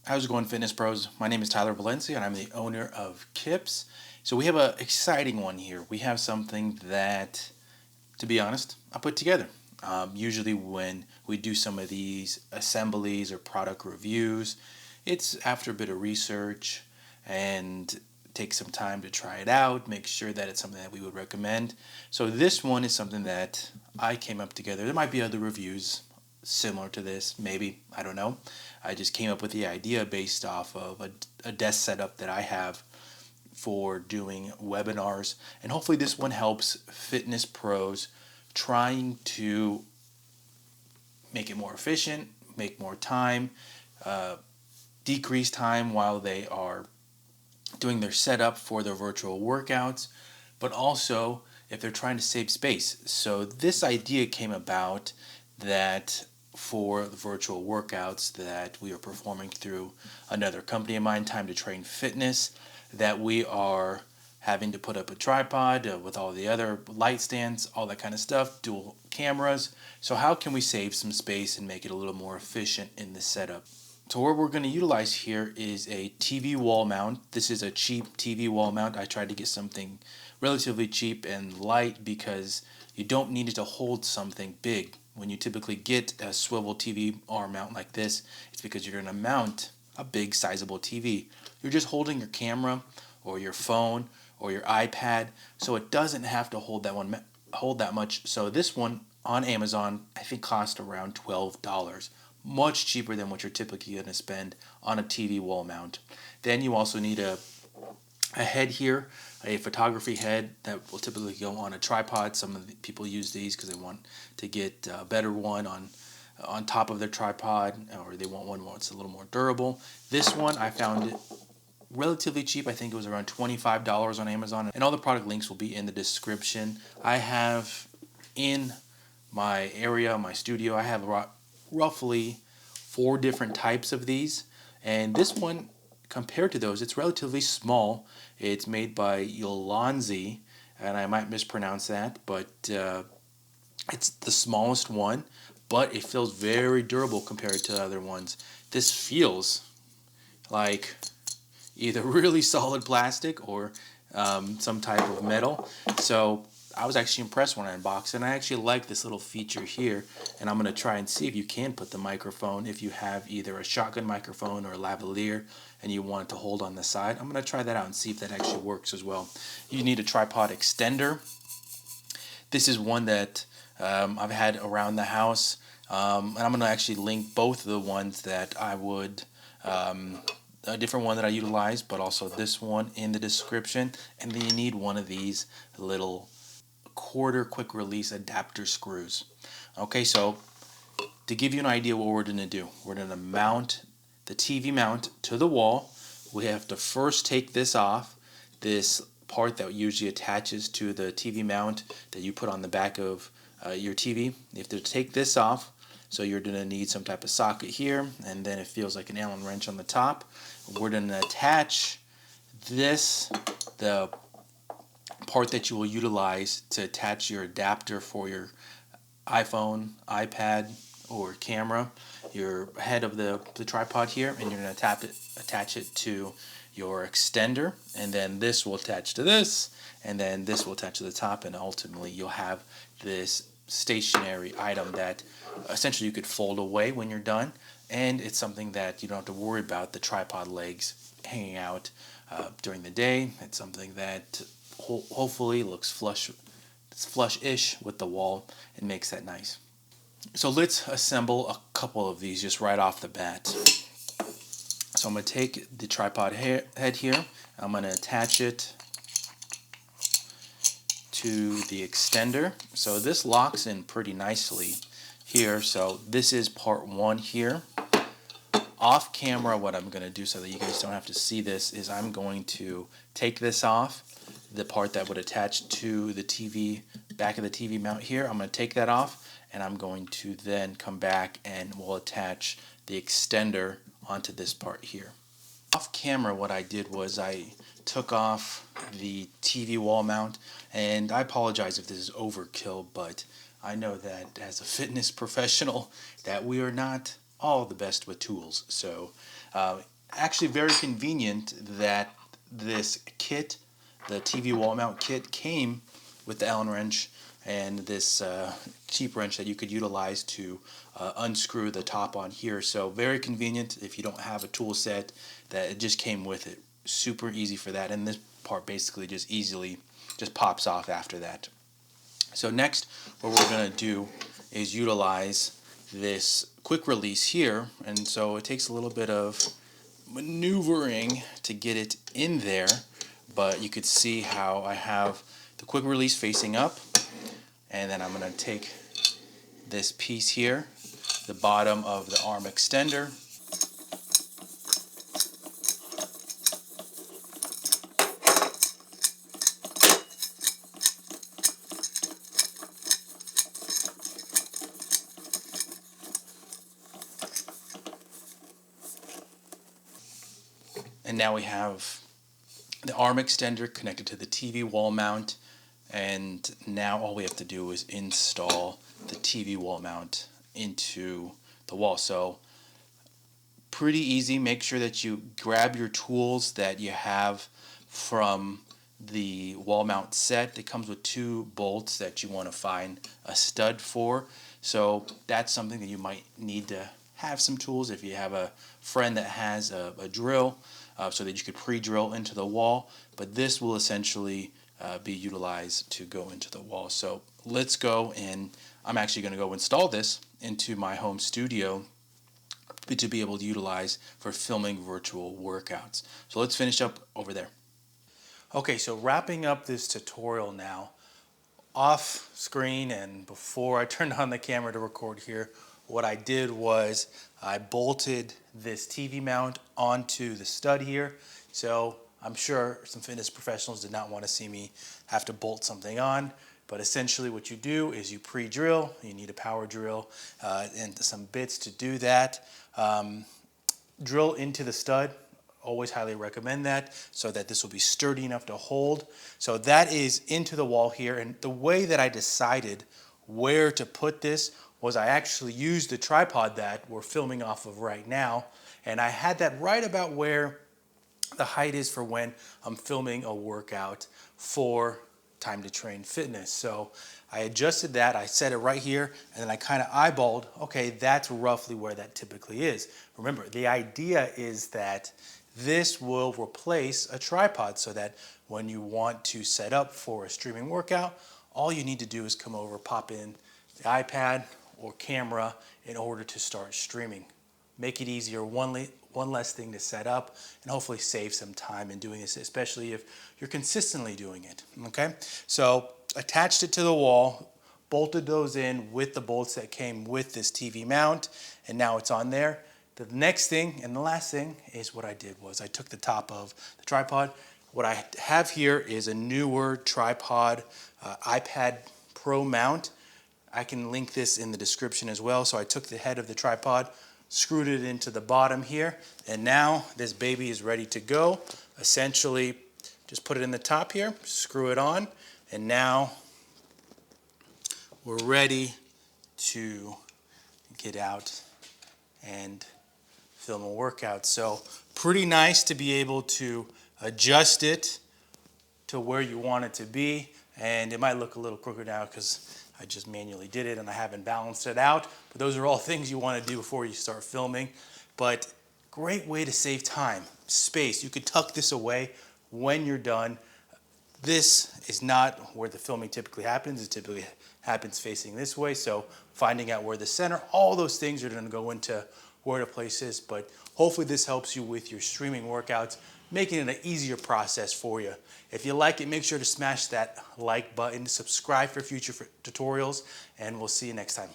How's it going, Fitness Pros? My name is Tyler Valencia, and I'm the owner of KIPS. So we have an exciting one here. We have something that, to be honest, I put together. Usually when we do some of these assemblies or product reviews, it's after a bit of research and take some time to try it out, make sure that it's something that we would recommend. So this one is something that I came up together. There might be other reviews similar to this, maybe, I don't know. I just came up with the idea based off of a desk setup that I have for doing webinars, and hopefully this one helps fitness pros trying to make it more efficient, make more time, decrease time while they are doing their setup for their virtual workouts, but also if they're trying to save space. So this idea came about that for the virtual workouts that we are performing through another company of mine, Time to Train Fitness, that we are having to put up a tripod with all the other light stands, all that kind of stuff, dual cameras. So how can we save some space and make it a little more efficient in the setup? So what we're going to utilize here is a TV wall mount. This is a cheap TV wall mount. I tried to get something relatively cheap and light because you don't need it to hold something big. When you typically get a swivel TV arm mount like this, it's because you're going to mount a big sizable TV. You're just holding your camera or your phone or your iPad, so it doesn't have to hold that much. So this one on Amazon I think cost around $12. Much cheaper than what you're typically going to spend on a TV wall mount. Then you also need a head here, a photography head that will typically go on a tripod. Some of the people use these because they want to get a better one on top of their tripod, or they want one that's a little more durable. This one I found it relatively cheap. I think it was around $25 on Amazon, and all the product links will be in the description. I have in my area, my studio, I have roughly 4 different types of these, and this one, compared to those, it's relatively small. It's made by Yolonzi, and I might mispronounce that, but it's the smallest one, but it feels very durable compared to other ones. This feels like either really solid plastic or some type of metal. So I was actually impressed when I unboxed it, and I actually like this little feature here, and I'm going to try and see if you can put the microphone, if you have either a shotgun microphone or a lavalier and you want it to hold on the side. I'm going to try that out and see if that actually works as well. You need a tripod extender. This is one that I've had around the house, and I'm going to actually link both of the ones that I would a different one that I utilize, but also this one in the description. And then you need one of these little quarter quick release adapter screws. Okay, so to give you an idea what we're going to do, we're going to mount the TV mount to the wall. We have to first take this off, this part that usually attaches to the TV mount that you put on the back of your TV. You have to take this off, so you're going to need some type of socket here, and then it feels like an Allen wrench on the top. We're going to attach this, the part that you will utilize to attach your adapter for your iPhone, iPad, or camera, your head of the tripod here, and you're going to attach it to your extender, and then this will attach to this, and then this will attach to the top, and ultimately you'll have this stationary item that essentially you could fold away when you're done, and it's something that you don't have to worry about the tripod legs hanging out during the day. It's something that hopefully looks flush-ish with the wall and makes that nice. So let's assemble a couple of these just right off the bat. So I'm going to take the tripod head here. I'm going to attach it to the extender. So this locks in pretty nicely here. So this is part 1 here. Off camera, what I'm going to do so that you guys don't have to see this is I'm going to take this off, the part that would attach to the TV, back of the TV mount here. I'm going to take that off, and I'm going to then come back and we'll attach the extender onto this part here. Off camera, what I did was I took off the TV wall mount, and I apologize if this is overkill, but I know that as a fitness professional that we are not all the best with tools. So actually very convenient that this kit, the TV wall mount kit, came with the Allen wrench and this cheap wrench that you could utilize to unscrew the top on here. So very convenient if you don't have a tool set, that it just came with it. Super easy for that, and this part basically just easily just pops off after that. So next, what we're going to do is utilize this quick release here, and so it takes a little bit of maneuvering to get it in there, but you could see how I have the quick release facing up, and then I'm going to take this piece here, the bottom of the arm extender, and now we have the arm extender connected to the TV wall mount, and now all we have to do is install the TV wall mount into the wall. So pretty easy. Make sure that you grab your tools that you have from the wall mount set. It comes with 2 bolts that you want to find a stud for. So that's something that you might need to have some tools if you have a friend that has a drill, so that you could pre-drill into the wall. But this will essentially be utilized to go into the wall. So let's go, and I'm actually going to go install this into my home studio to be able to utilize for filming virtual workouts. So let's finish up over there. Okay, so wrapping up this tutorial now, off screen and before I turned on the camera to record here, what I did was I bolted this TV mount onto the stud here. So I'm sure some fitness professionals did not want to see me have to bolt something on, but essentially what you do is you pre-drill. You need a power drill and some bits to do that. Drill into the stud. Always highly recommend that, so that this will be sturdy enough to hold. So that is into the wall here, and the way that I decided where to put this was I actually used the tripod that we're filming off of right now, and I had that right about where the height is for when I'm filming a workout for Time to Train Fitness. So I adjusted that, I set it right here, and then I kind of eyeballed, okay, that's roughly where that typically is. Remember, the idea is that this will replace a tripod, so that when you want to set up for a streaming workout, all you need to do is come over, pop in the iPad or camera in order to start streaming. Make it easier, one less thing to set up, and hopefully save some time in doing this, especially if you're consistently doing it, okay? So attached it to the wall, bolted those in with the bolts that came with this TV mount, and now it's on there. The next thing and the last thing is what I did was I took the top of the tripod. What I have here is a newer tripod iPad Pro mount. I can link this in the description as well. So I took the head of the tripod, screwed it into the bottom here, and now this baby is ready to go. Essentially, just put it in the top here, screw it on, and now we're ready to get out and film a workout. So pretty nice to be able to adjust it to where you want it to be, and it might look a little crooked now because I just manually did it and I haven't balanced it out, but those are all things you want to do before you start filming. But great way to save time, space. You could tuck this away when you're done. This is not where the filming typically happens. It typically happens facing this way, so finding out where the center, all those things are going to go into where the place is, but hopefully this helps you with your streaming workouts, making it an easier process for you. If you like it, make sure to smash that like button, subscribe for future tutorials, and we'll see you next time.